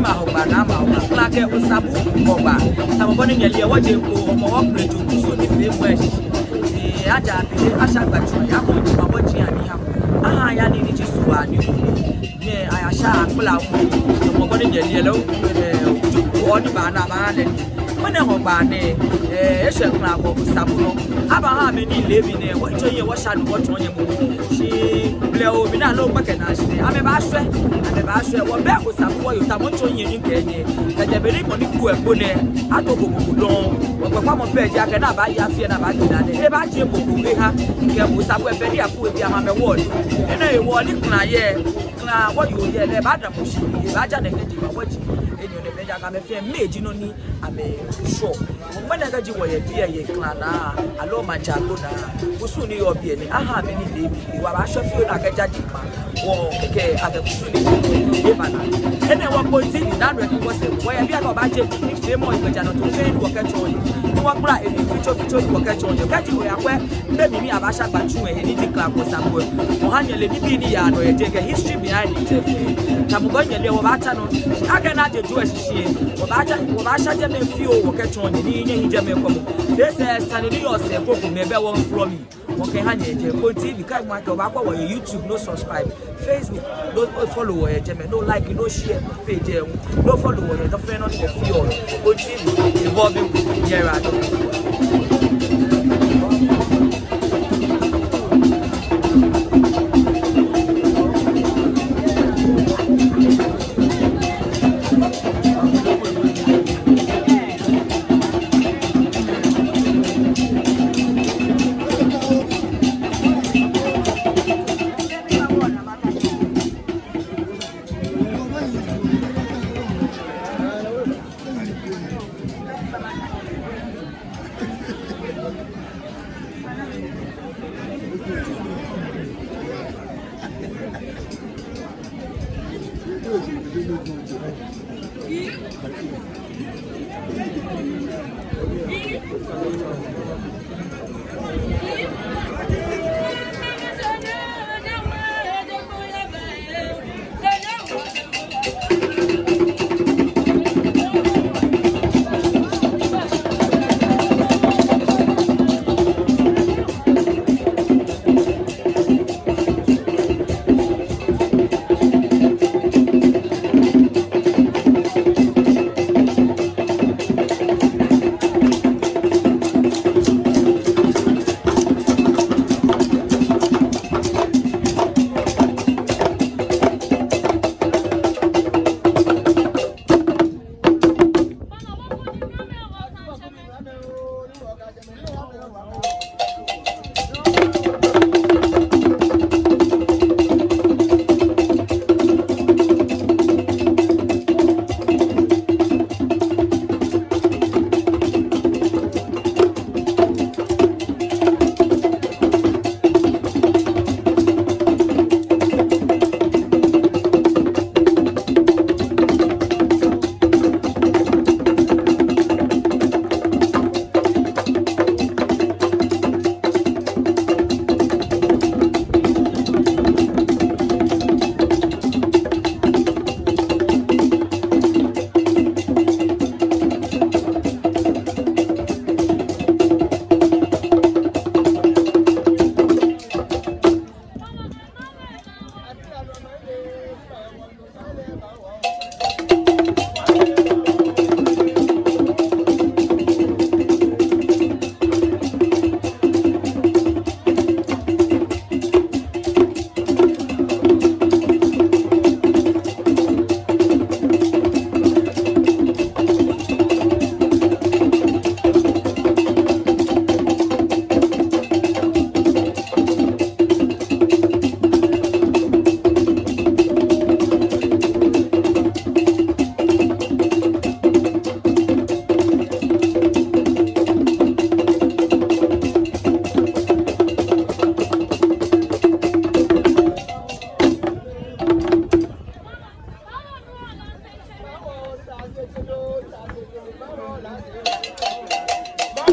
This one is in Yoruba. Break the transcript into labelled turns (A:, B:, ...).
A: ma hoba na ma hoba klake usabu hoba tamoboni nyeli waje ko omo operate so ni fe mo e aja bi asagba tu ya ko ti ma boji ani ha aha ya ni ni ji suwa ni ni ayasha akula mu tamoboni nyeli lo oni ba na ma le wona hoba ne ehwe kra ko usabu no aba ha me ni levi ne wo to ye wo sha no wo to ye mu shi ble o bi na lo pa ke na shi ame ba hwe wo be usabu wo yo ta mo to ye ni ke ye ka je be ni mo ni ku e ko ne atoko ku don wo pa mo pe ja ke na ba ya fie na ba ti na ne e ba je boku be ha ke usabu e be ni aku e bi ama me wo ni e na e wo ni kna ye kna wo yo ye le ba da mo shi e ba ja ne ke ji ma wo ji enyo ne be ja ka me fie meji no ni ame sure when I got you where you clan, allow my jago na, soon you be any. I have any baby. You are sure you like a judge, or okay, I can soon be and then one point in that was where I got budget, if they more than to fail work at all. You want bright in the future work at all. You catch you where maybe me have a shot by two and anything club was some work. Mohanya let me be or you take a history behind it. Tamugonia, they were battle. I cannot do as she or Basha Jam few work at all. This is Sandy yourself, maybe one from me. Okay, honey, TV, kind of YouTube, no subscribe, Facebook, no follow, no like, no share, page, no follow, no friend on the field. TV, involving Gerard.